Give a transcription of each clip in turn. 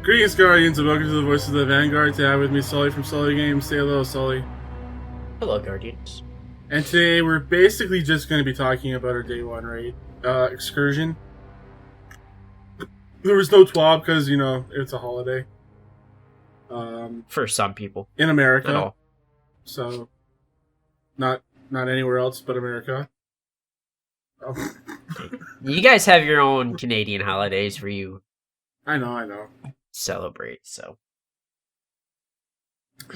Greetings, Guardians, and welcome to the Voice of the Vanguard. Today, with me, Sully from Sully Games. Say hello, Sully. Hello, Guardians. And today, we're basically just going to be talking about our day one raid excursion. There was no TWAB because, it's a holiday. For some people. In America. Not all. So, not anywhere else but America. Oh. You guys have your own Canadian holidays where you I know. celebrate, so.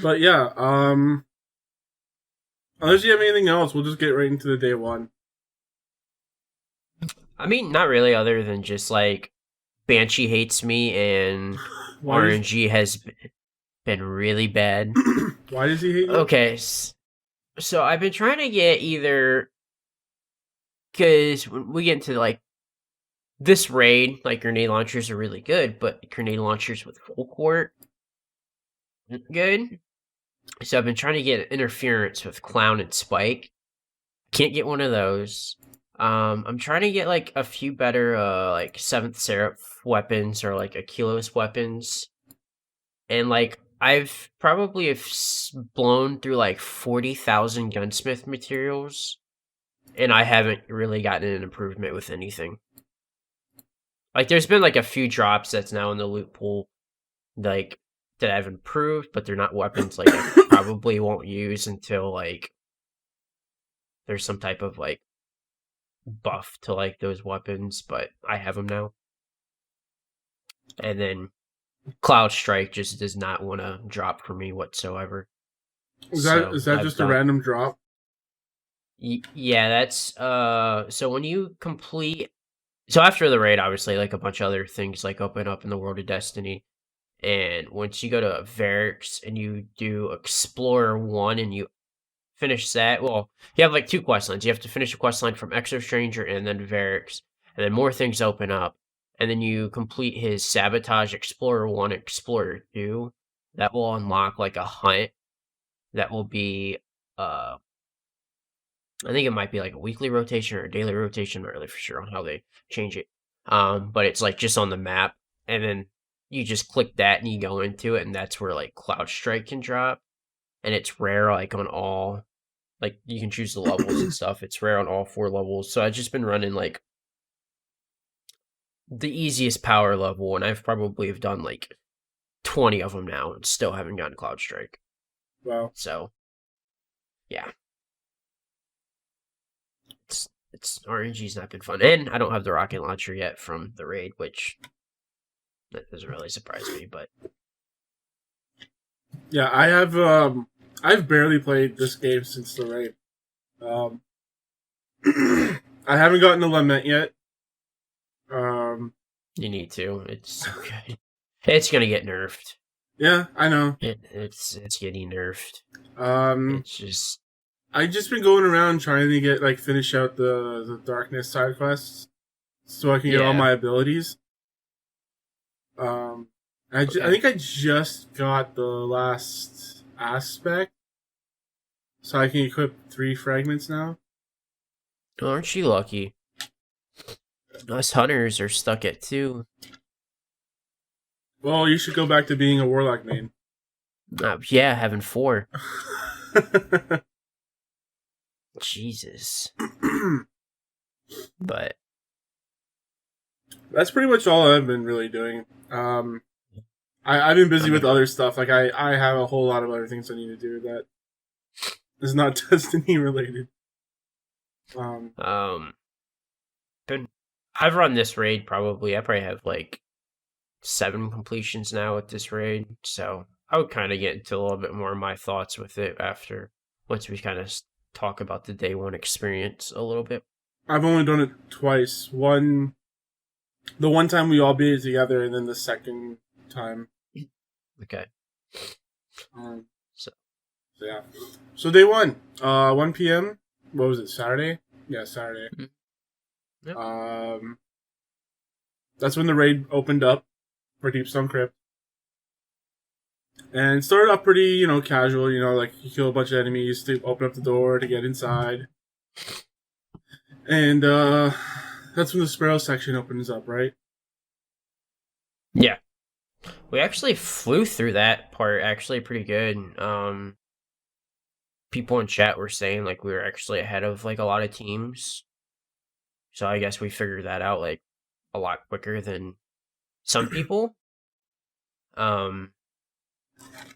But yeah, unless you have anything else, we'll just get right into the day one. I mean, not really, other than just, like, Banshee hates me and RNG has been really bad. Why does he hate you? Okay, so I've been trying to get either... Because when we get into, like, this raid, like, grenade launchers are really good, but grenade launchers with full court isn't good. So I've been trying to get interference with Clown and Spike. Can't get one of those. I'm trying to get, like, a few better, like, 7th Seraph weapons or, like, Akilos weapons. And, like, I've probably blown through, like, 40,000 gunsmith materials. And I haven't really gotten an improvement with anything. Like, there's been, like, a few drops that's now in the loot pool, like, that I've improved, but they're not weapons, like, I probably won't use until, like, there's some type of, like, buff to, like, those weapons, but I have them now. And then Cloud Strike just does not want to drop for me whatsoever. Is that just a random drop? Yeah, that's, so when you complete, so after the raid, obviously, like, a bunch of other things, like, open up in the World of Destiny, and once you go to Varix and you do Explorer 1 and you finish that, well, you have, like, 2 quest lines. You have to finish a quest line from Exo Stranger and then Varix, and then more things open up, and then you complete his Sabotage Explorer 1, Explorer 2, that will unlock, like, a hunt that will be, I think it might be like a weekly rotation or a daily rotation. I'm not really for sure on how they change it. But it's like just on the map, and then you just click that and you go into it, and that's where like Cloud Strike can drop, and it's rare like on all, like you can choose the levels and stuff. It's rare on all 4 levels. So I've just been running like the easiest power level, and I've probably have done like 20 of them now, and still haven't gotten Cloud Strike. Wow. So, yeah. It's RNG's not been fun, and I don't have the rocket launcher yet from the raid, which that doesn't really surprise me. But yeah, I have. I've barely played this game since the raid. I haven't gotten to Lament yet. You need to. It's so good. It's gonna get nerfed. Yeah, I know. It's getting nerfed. It's just. I've just been going around trying to get finish out the darkness side quests so I can get all my abilities. I think I just got the last aspect, so I can equip 3 fragments now. Aren't you lucky? Us hunters are stuck at 2. Well, you should go back to being a warlock main. Yeah, having 4. Jesus. But that's pretty much all I've been really doing. I've been busy with other stuff. Like I have a whole lot of other things I need to do that is not Destiny related. But I've run this raid probably. I probably have like 7 completions now with this raid, so I would kind of get into a little bit more of my thoughts with it once we kind of talk about the day one experience a little bit. I've only done it twice. The one time we all beat it together, and then the second time. Okay. So yeah. So day 1, 1 p.m. What was it? Saturday? Yeah, Saturday. Mm-hmm. Yep. That's when the raid opened up for Deepstone Crypt. And it started off pretty, casual, like you kill a bunch of enemies to open up the door to get inside. And that's when the Sparrow section opens up, right? Yeah. We actually flew through that part actually pretty good. People in chat were saying like we were actually ahead of like a lot of teams. So I guess we figured that out like a lot quicker than some people. And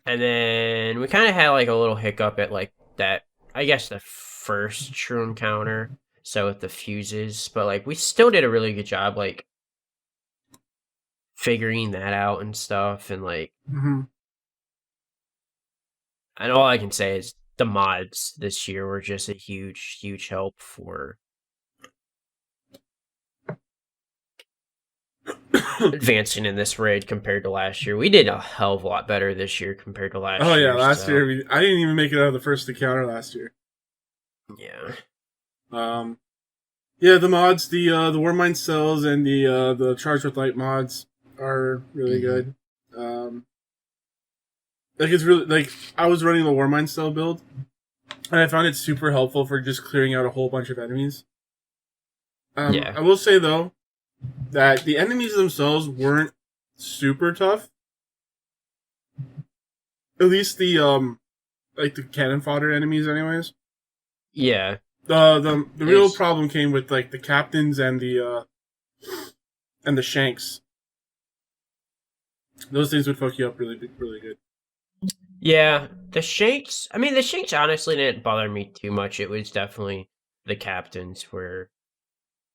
then we kind of had like a little hiccup at like that, I guess the first true encounter. So with the fuses, but like we still did a really good job like figuring that out and stuff. And like, Mm-hmm. and all I can say is the mods this year were just a huge, huge help for advancing in this raid compared to last year. We did a hell of a lot better this year compared to last Oh year. yeah, last year I didn't even make it out of the first encounter last year. Yeah. Yeah, the mods, the Warmind cells and the Charged with Light mods are really good. Like it's really like I was running the Warmind cell build, and I found it super helpful for just clearing out a whole bunch of enemies. Yeah. I will say though that the enemies themselves weren't super tough. At least the like the cannon fodder enemies, anyways. Yeah. The real problem came with like the captains and the shanks. Those things would fuck you up really good. Yeah, the Shanks. I mean, the Shanks honestly didn't bother me too much. It was definitely the captains were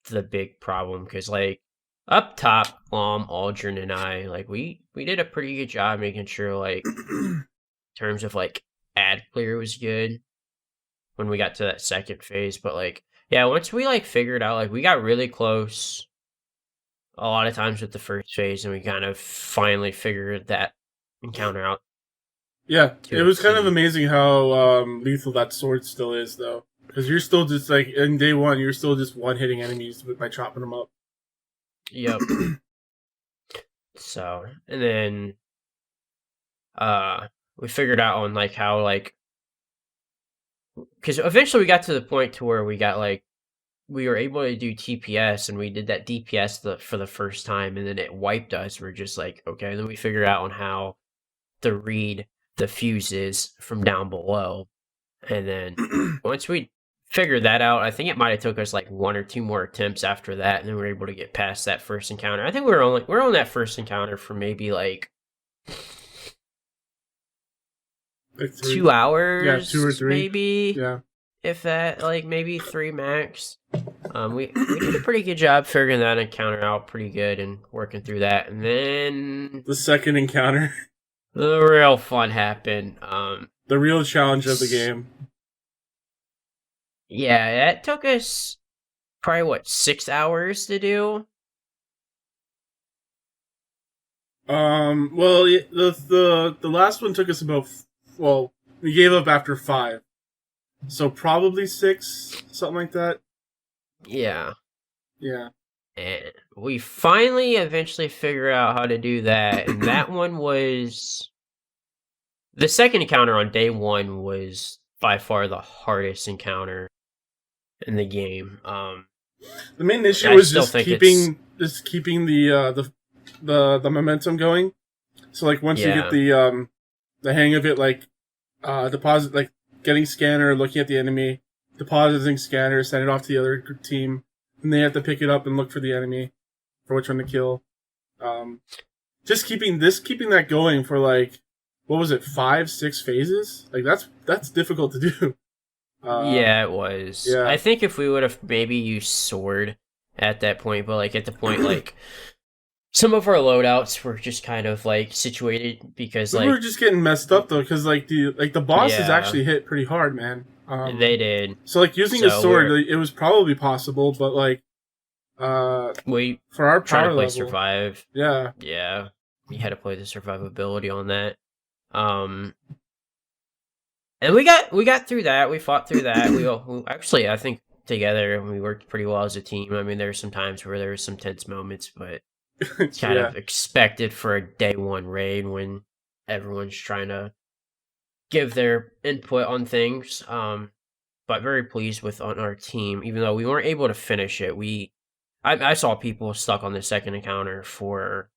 the big problem because, like, up top, Aldrin, and I, like, we did a pretty good job making sure, like, in terms of like ad clear was good when we got to that second phase. But like, yeah, once we like figured out, like, we got really close a lot of times with the first phase, and we kind of finally figured that encounter out. Yeah, it was kind of amazing how lethal that sword still is, though. Because you're still just, like, in day one, you're still just one-hitting enemies by chopping them up. Yep. So, and then, we figured out on, like, how, like, because eventually we got to the point to where we got, like, we were able to do TPS, and we did that DPS for the first time, and then it wiped us. We're just like, okay, and then we figured out on how to read the fuses from down below. And then once we figured that out, I think it might have took us like 1 or 2 more attempts after that, and then we were able to get past that first encounter. I think we're on that first encounter for maybe like 2 hours. Yeah, 2 or 3. Maybe. Yeah. If that, like maybe 3 max. We did a pretty good job figuring that encounter out pretty good and working through that. And then the second encounter. The real fun happened. The real challenge of the game. Yeah, that took us probably 6 hours to do. Well, the last one took us about. Well, we gave up after 5, so probably 6, something like that. Yeah. Yeah. And we finally eventually figured out how to do that, and that one was the second encounter on day 1 was by far the hardest encounter in the game. The main issue was just keeping the momentum going. So like once you get the hang of it, like deposit, like getting scanner, looking at the enemy, depositing scanner, send it off to the other team, and they have to pick it up and look for the enemy for which one to kill. Just keeping that going for like, what was it, 5, 6 phases? Like that's difficult to do. Yeah, it was. Yeah. I think if we would have maybe used sword at that point, but like at the point like some of our loadouts were just kind of like situated because like we were just getting messed up though, because like the bosses actually hit pretty hard, man. They did. So like using a sword, it was probably possible, but like we for our trying power to play level, survive. Yeah, we had to play the survivability on that. And we got through that. We fought through that. we actually, I think together we worked pretty well as a team. I mean, there were some times where there were some tense moments, but it's kind of expected for a day 1 raid when everyone's trying to give their input on things. But very pleased with on our team, even though we weren't able to finish it. I saw people stuck on the second encounter for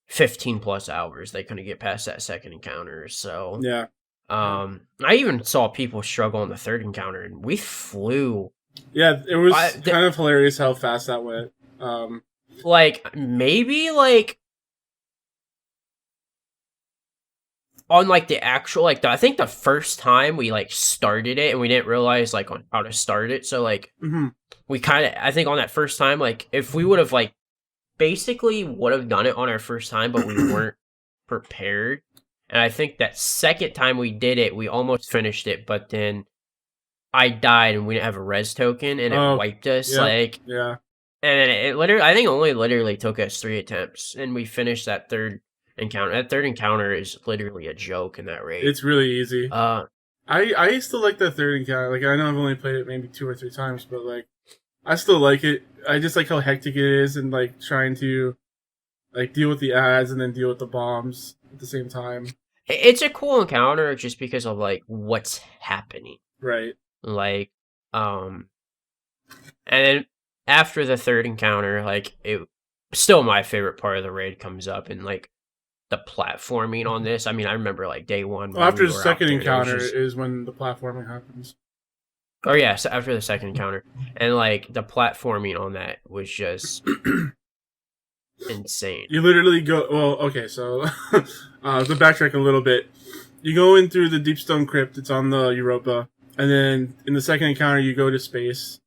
15 plus hours. They couldn't get past that second encounter. So yeah. I even saw people struggle on the third encounter, and we flew. Yeah, it was kind of hilarious how fast that went. Like maybe like on like the actual like I think the first time we like started it and we didn't realize like on how to start it. So like we kind of I think on that first time like if we would have like basically would have done it on our first time, but we weren't prepared. And I think that second time we did it, we almost finished it, but then I died and we didn't have a res token and it wiped us. And then it literally, I think it literally took us 3 attempts and we finished that third encounter. That third encounter is literally a joke in that raid. It's really easy. I still like that third encounter. Like I know I've only played it maybe 2 or 3 times, but like I still like it. I just like how hectic it is and like trying to like deal with the ads and then deal with the bombs at the same time. It's a cool encounter just because of like what's happening. Right. Like, and then after the third encounter, like it still my favorite part of the raid comes up and like the platforming on this. I mean, I remember like day one. Well, after the second encounter is when the platforming happens. Oh yeah, so after the second encounter, and like the platforming on that was just insane. You literally go. Well, okay, so to backtrack a little bit, you go in through the Deepstone Crypt. It's on the Europa, and then in the second encounter, you go to space.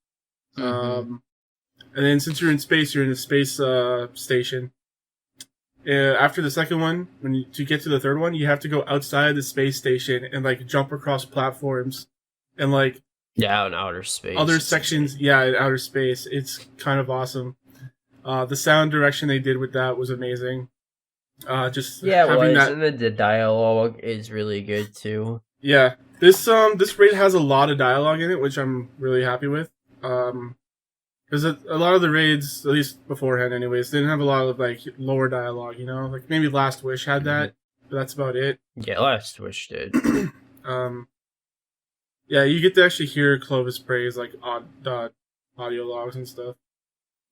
And then since you're in space, you're in a space station. After the second one, to get to the third one, you have to go outside the space station and like jump across platforms, and like in outer space, other sections. Yeah, in outer space, it's kind of awesome. The sound direction they did with that was amazing. Just having that, and the dialogue is really good too. Yeah, this raid has a lot of dialogue in it, which I'm really happy with. Because a lot of the raids, at least beforehand, anyways, didn't have a lot of like lower dialogue. You know, like maybe Last Wish had that, but that's about it. Yeah, Last Wish did. Yeah, you get to actually hear Clovis praise like audio logs and stuff.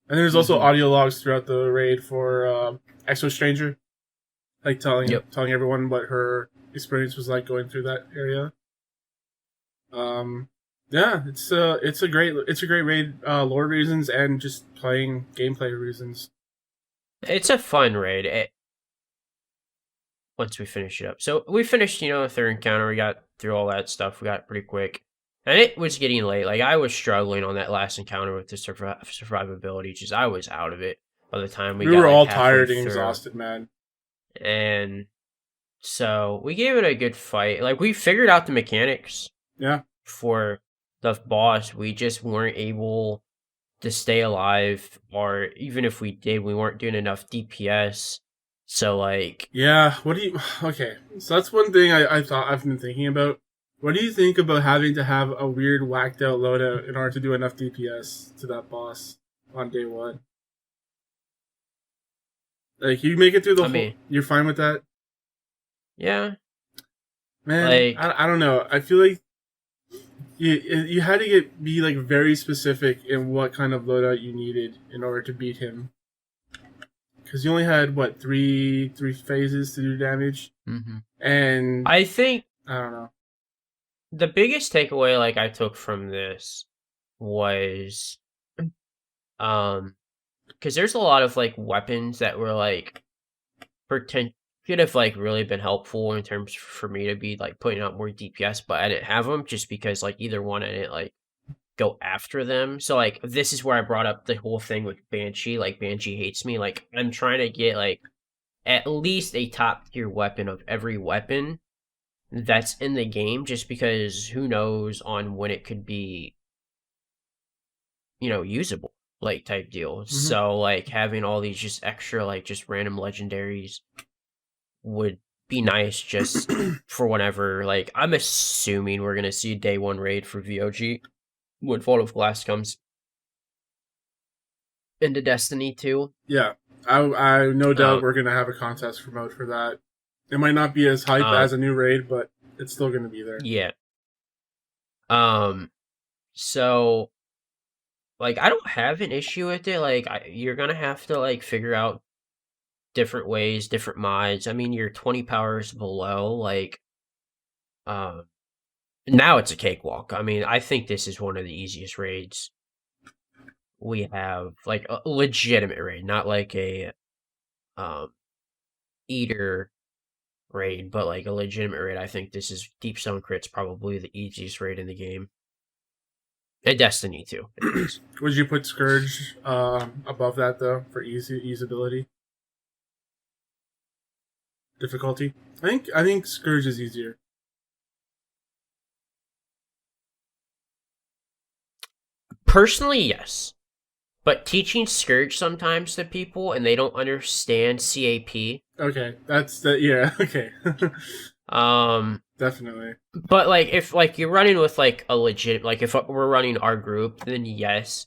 And there's also audio logs throughout the raid for Exo Stranger, like telling everyone what her experience was like going through that area. Yeah, it's a great raid, lore reasons and just playing gameplay reasons. It's a fun raid. Once we finish it up, so we finished, the third encounter. We got through all that stuff. We got it pretty quick. And it was getting late. Like, I was struggling on that last encounter with the survivability, just I was out of it by the time we got, were all tired and exhausted, man. And so we gave it a good fight. Like, we figured out the mechanics. Yeah. For the boss, we just weren't able to stay alive, or even if we did, we weren't doing enough DPS. So, like... Yeah, okay, so that's one thing I've been thinking about. What do you think about having to have a weird, whacked out loadout in order to do enough DPS to that boss on day one? Like, you make it through the whole... You're fine with that? Yeah. Man, like, I don't know. I feel like you had to be like very specific in what kind of loadout you needed in order to beat him. Because you only had, what, three phases to do damage? And... I think... I don't know. The biggest takeaway, like, I took from this was, because there's a lot of, like, weapons that were, like, could have, like, really been helpful in terms for me to be, like, putting out more DPS, but I didn't have them just because, like, either one I didn't, like, go after them. So, like, this is where I brought up the whole thing with Banshee. Like, Banshee hates me. Like, I'm trying to get, like, at least a top tier weapon of every weapon that's in the game, just because who knows on when it could be, usable, like, type deal. So, like, having all these just extra, like, just random legendaries would be nice just for whenever, like, I'm assuming we're gonna see day one raid for VOG when Vault of Glass comes into Destiny 2. Yeah, I no doubt we're gonna have a contest promote for that. It might not be as hype as a new raid, but it's still going to be there. Yeah. So, like, I don't have an issue with it. Like, you're going to have to, like, figure out different ways, different mods. I mean, you're 20 powers below, like, now it's a cakewalk. I mean, I think this is one of the easiest raids we have, like a legitimate raid, not like a eater raid, but like a legitimate raid. I think this is Deep Stone Crit's probably the easiest raid in the game. And Destiny too. Would you put Scourge above that though for easeability? Difficulty? I think Scourge is easier. Personally, yes. But teaching Scourge sometimes to people and they don't understand CAP. Okay, that's the yeah. Okay. Definitely. But like if like you're running with like a legit, like if we're running our group, then yes.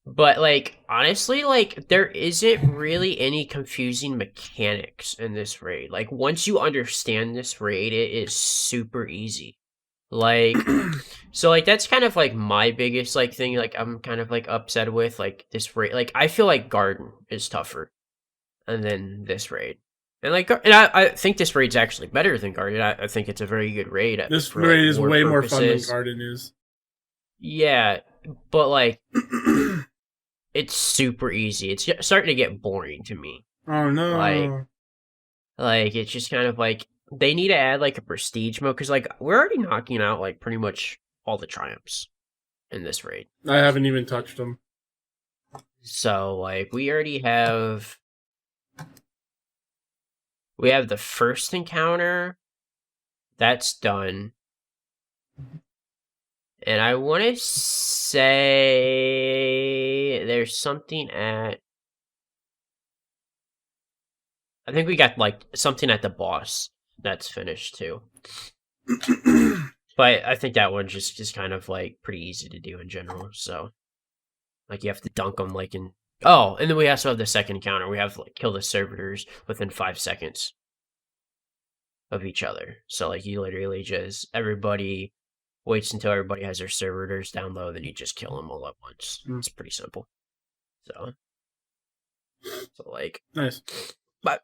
But like honestly, like there isn't really any confusing mechanics in this raid. Like once you understand this raid, it is super easy. Like so like that's kind of like my biggest like thing, like I'm kind of like upset with like this raid. Like I feel like Garden is tougher and then this raid. And like and I think this raid's actually better than Garden. I think it's a very good raid. This raid is way more fun than Garden is. Yeah, but like it's super easy. It's starting to get boring to me. Oh no. Like it's just kind of like they need to add like a prestige mode because like we're already knocking out like pretty much all the triumphs in this raid. I haven't even touched them. So like we already have the first encounter. That's done. And I want to say there's something at I think we got like something at the boss that's finished too. But I think that one's just kind of like pretty easy to do in general. So like you have to dunk them like in and then we also have the second encounter. We have to like kill the servitors within 5 seconds of each other. So like you literally just everybody waits until everybody has their servitors down low, then you just kill them all at once. It's pretty simple. So like nice. But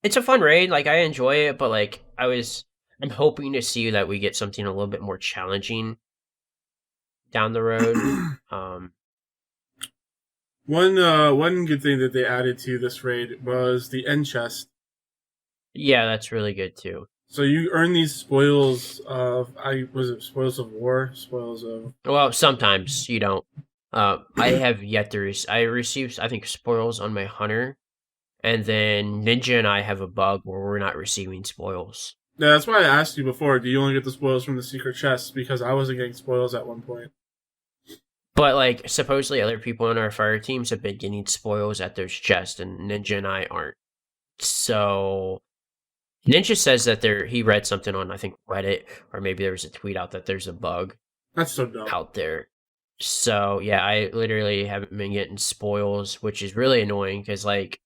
it's a fun raid. Like I enjoy it, but like I'm hoping to see that we get something a little bit more challenging down the road. One good thing that they added to this raid was the end chest. Yeah, that's really good too. So you earn these spoils of spoils of war, spoils of. Well, sometimes you don't. I have yet to I received I think spoils on my hunter, and then Ninja and I have a bug where we're not receiving spoils. Yeah, that's why I asked you before. Do you only get the spoils from the secret chests? Because I wasn't getting spoils at one point. But like supposedly other people in our fire teams have been getting spoils at those chests, and Ninja and I aren't. So Ninja says that he read something on I think Reddit, or maybe there was a tweet out that there's a bug. That's so dumb out there. So yeah, I literally haven't been getting spoils, which is really annoying because like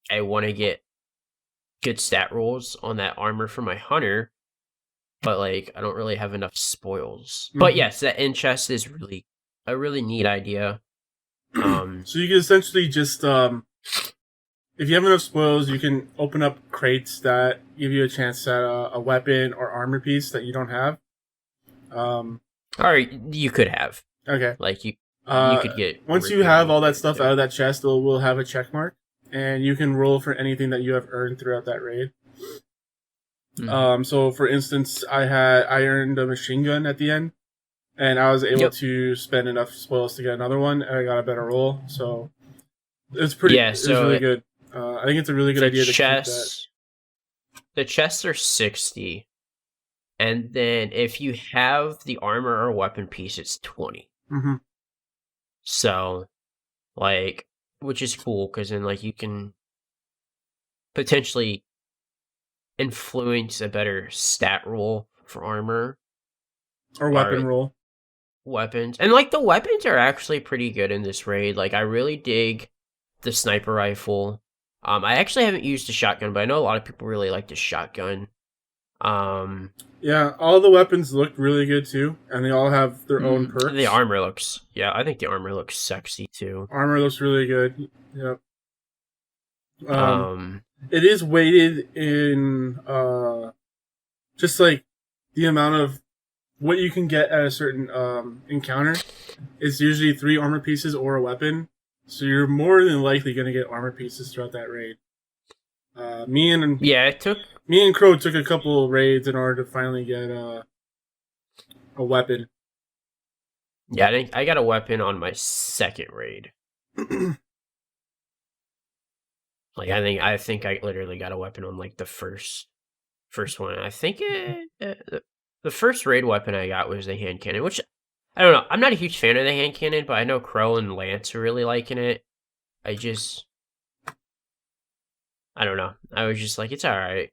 I want to get good stat rolls on that armor for my hunter, but like I don't really have enough spoils. Mm-hmm. But yes, that end chest is really a really neat idea. So you can essentially just if you have enough spoils, you can open up crates that give you a chance at a weapon or armor piece that you don't have. Or you could have. Okay. Like you could get once you have all that stuff out of that chest, it will have a check mark, and you can roll for anything that you have earned throughout that raid. Mm-hmm. So for instance, I earned a machine gun at the end, and I was able to spend enough spoils to get another one, and I got a better roll. So it's pretty. Yeah, so it's really good. I think it's a really good idea to keep that. The chests are 60, and then if you have the armor or weapon piece, it's 20. Mm-hmm. So, like, which is cool because then like you can potentially influence a better stat roll for armor or weapon roll. Weapons, and like the weapons are actually pretty good in this raid. Like, I really dig the sniper rifle. I actually haven't used the shotgun, but I know a lot of people really like the shotgun. Yeah, all the weapons look really good too, and they all have their own perks. The armor looks, I think the armor looks sexy too. Armor looks really good. Yep. It is weighted in just like the amount of what you can get at a certain encounter. It's usually 3 armor pieces or a weapon, so you're more than likely going to get armor pieces throughout that raid. Me and Crow took a couple raids in order to finally get a weapon. Yeah, I got a weapon on my second raid. Like I think I literally got a weapon on like the first one. I think the first raid weapon I got was the hand cannon, which I don't know. I'm not a huge fan of the hand cannon, but I know Crow and Lance are really liking it. I don't know. I was just like, it's all right,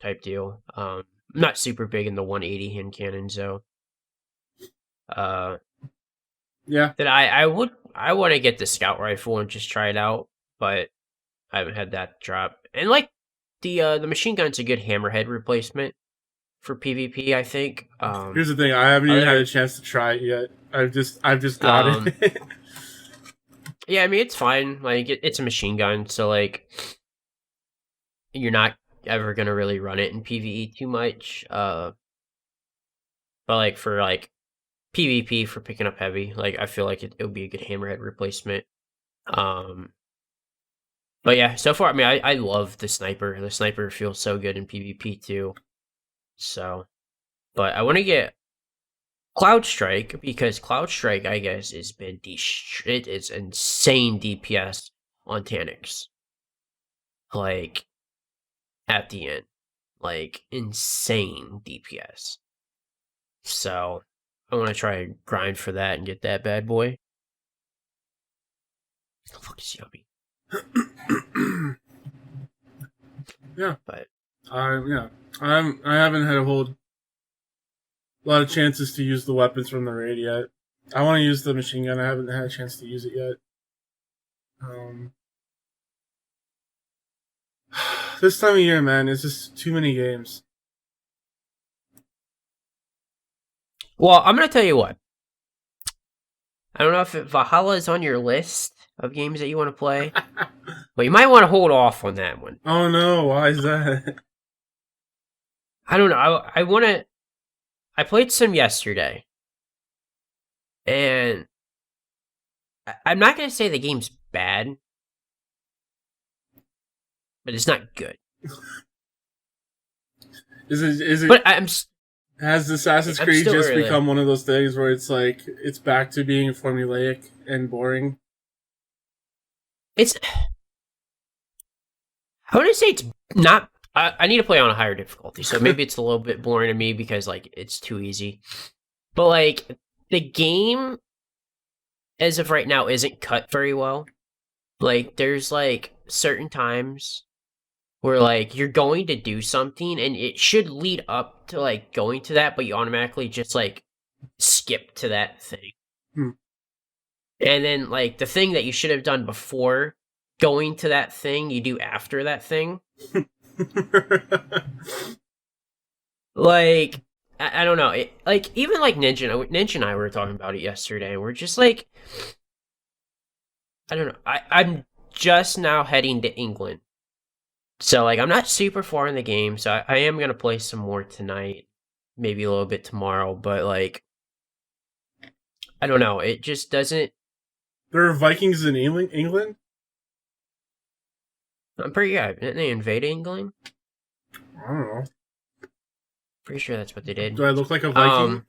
type deal. I'm not super big in the 180 hand cannon, so yeah. Then I want to get the scout rifle and just try it out, but I haven't had that drop. And like the machine gun's a good hammerhead replacement for PvP, I think. Here's the thing: I haven't even had a chance to try it yet. I've just got it. Yeah, I mean it's fine. Like it's a machine gun, so like you're not ever gonna really run it in PvE too much. But like for like PvP for picking up heavy, like I feel like it would be a good hammerhead replacement. But yeah, so far, I mean, I love the sniper. The sniper feels so good in PvP too. So, but I want to get Cloud Strike because Cloud Strike, I guess, has been it is insane DPS on Taniks. Like at the end, like insane DPS. So I want to try and grind for that and get that bad boy. The fuck is yummy. Yeah, but I haven't had a lot of chances to use the weapons from the raid yet. I want to use the machine gun. I haven't had a chance to use it yet. This time of year, man, it's just too many games. Well, I'm gonna tell you what. I don't know if Valhalla is on your list of games that you want to play, but you might want to hold off on that one. Oh no, why is that? I don't know. I want to. I played some yesterday, and I'm not gonna say the game's bad, but it's not good. Is it? But has Assassin's Creed just become one of those things where it's like it's back to being formulaic and boring? I wouldn't say it's not. I need to play on a higher difficulty, so maybe it's a little bit boring to me because like it's too easy. But like the game, as of right now, isn't cut very well. Like there's like certain times where like you're going to do something and it should lead up to like going to that, but you automatically just like skip to that thing. And then like the thing that you should have done before going to that thing, you do after that thing. Like I don't know. Like even like Ninja and I were talking about it yesterday, and we're just like, I don't know. I'm just now heading to England. So, like, I'm not super far in the game, so I am going to play some more tonight, maybe a little bit tomorrow, but, like, I don't know, it just doesn't... There are Vikings in England? I'm pretty... Yeah, didn't they invade England? I don't know. Pretty sure that's what they did. Do I look like a Viking?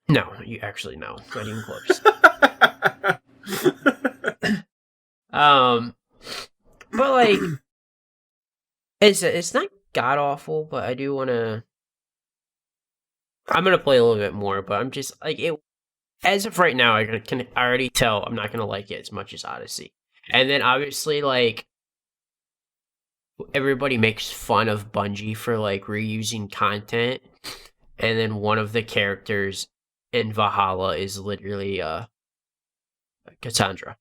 No, you actually no. Not even close. But like, it's not god awful, but I do want to. I'm gonna play a little bit more, but I'm just like it. As of right now, I can already tell I'm not gonna like it as much as Odyssey. And then obviously, like, everybody makes fun of Bungie for like reusing content, and then one of the characters in Valhalla is literally Cassandra.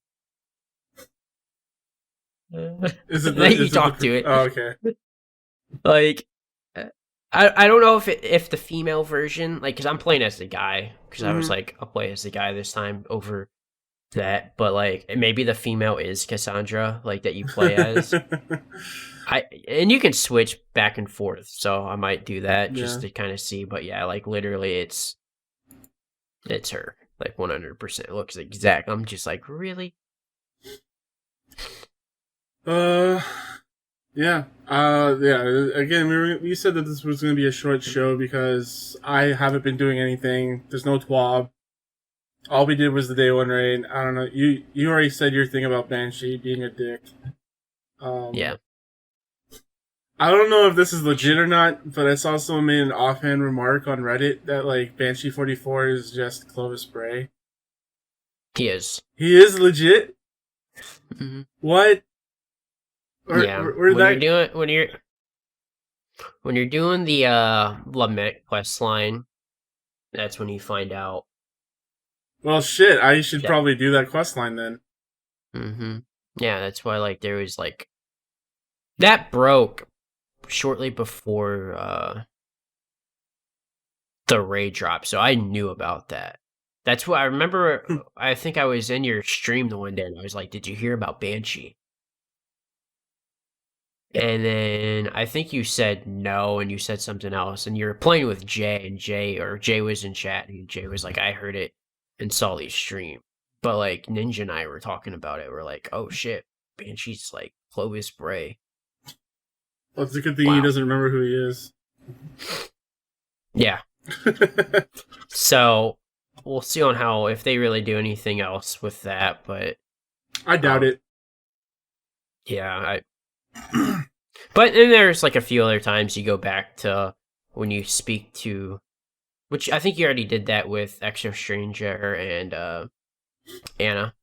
Is it you talk to it? Oh, okay. Like, I don't know if the female version, like, because I'm playing as the guy, because I was like, I'll play as the guy this time over that, but like maybe the female is Cassandra, like that you play as. And you can switch back and forth, so I might do that just to kind of see. But yeah, like literally, it's her, like 100%. It looks exact. I'm just like, really? Yeah. Yeah. Again, we said that this was going to be a short show because I haven't been doing anything. There's no TWAB. All we did was the day one raid. I don't know. You already said your thing about Banshee being a dick. Yeah. I don't know if this is legit or not, but I saw someone made an offhand remark on Reddit that like Banshee 44 is just Clovis Bray. He is. He is legit. Mm-hmm. What? When you're doing the Lament quest line, that's when you find out. Well, shit. I should probably do that quest line then. Mm-hmm. Yeah, that's why like there was like that broke shortly before the raid drop, so I knew about that. That's what I remember. I think I was in your stream the one day, and I was like, "Did you hear about Banshee?" And then I think you said no, and you said something else, and you were playing with Jay, and Jay was in chat, and Jay was like, "I heard it in Sully's stream," but like Ninja and I were talking about it. We're like, "Oh shit, Banshee's like Clovis Bray." Well, it's a good thing he doesn't remember who he is. Yeah. So we'll see on how if they really do anything else with that, but I doubt it. Yeah, but then there's like a few other times you go back to when you speak to, which I think you already did that with Exo Stranger and Anna.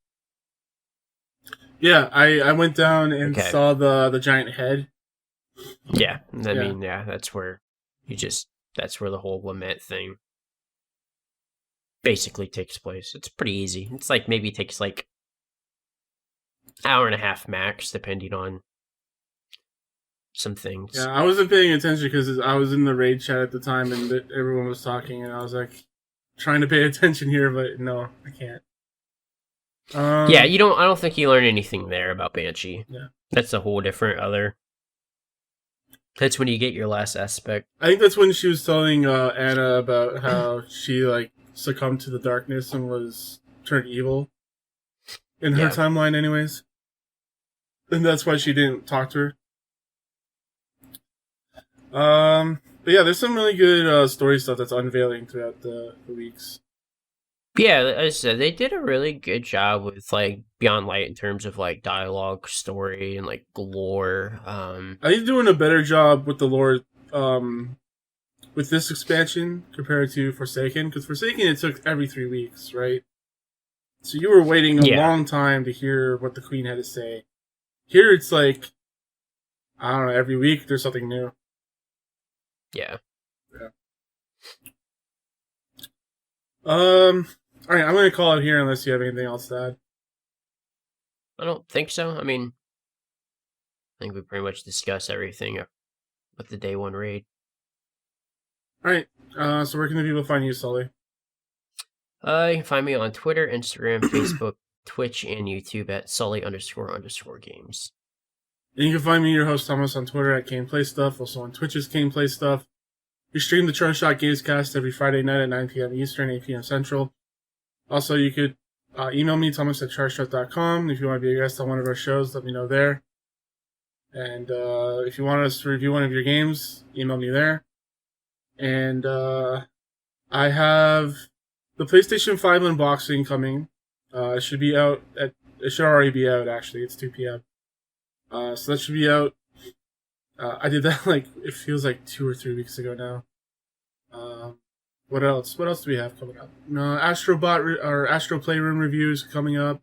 Yeah, I went down and saw the giant head. Yeah, I mean, yeah, that's where that's where the whole Lament thing basically takes place. It's pretty easy. It's like maybe it takes like hour and a half max, depending on some things. Yeah, I wasn't paying attention because I was in the raid chat at the time and everyone was talking, and I was like trying to pay attention here, but no, I can't. Yeah, I don't think you learn anything there about Banshee. Yeah, that's a whole different other. That's when you get your last aspect. I think that's when she was telling Anna about how she like succumbed to the darkness and was turned evil in her timeline, anyways. And that's why she didn't talk to her. But yeah, there's some really good story stuff that's unveiling throughout the weeks. Yeah, as I said, they did a really good job with like Beyond Light in terms of like dialogue, story, and like lore. I think doing a better job with the lore with this expansion compared to Forsaken, because Forsaken it took every 3 weeks, right? So you were waiting a long time to hear what the Queen had to say. Here it's like, I don't know, every week there's something new. Yeah. Alright, I'm going to call it here unless you have anything else to add. I don't think so. I mean, I think we pretty much discussed everything with the day one raid. Alright, so where can the people find you, Sully? You can find me on Twitter, Instagram, Facebook, Twitch, and YouTube at Sully__games. And you can find me, your host Thomas, on Twitter at GameplayStuff, also on Twitch's GameplayStuff. We stream the Charge Shot Gamescast every Friday night at 9 p.m. Eastern, 8 p.m. Central. Also, you could email me, thomas@chargeshot.com. If you want to be a guest on one of our shows, let me know there. And if you want us to review one of your games, email me there. And I have the PlayStation 5 unboxing coming. It should be out it should already be out, actually. It's 2 p.m. So that should be out. I did that it feels like 2 or 3 weeks ago now. What else? What else do we have coming up? Astrobot or Astro Playroom reviews coming up.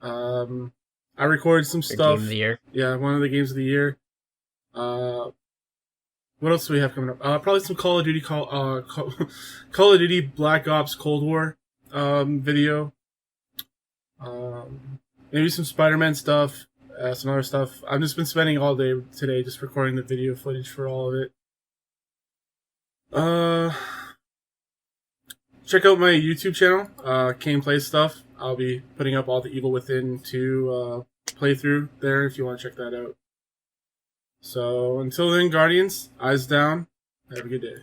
I recorded some stuff. Game of the year. Yeah, one of the games of the year. What else do we have coming up? Probably some Call of Duty Call of Duty Black Ops Cold War video. Maybe some Spider-Man stuff. Some other stuff. I've just been spending all day today just recording the video footage for all of it. check out my YouTube channel, Kane Plays Stuff. I'll be putting up all the Evil Within 2 playthrough there if you want to check that out. So until then, Guardians, eyes down. Have a good day.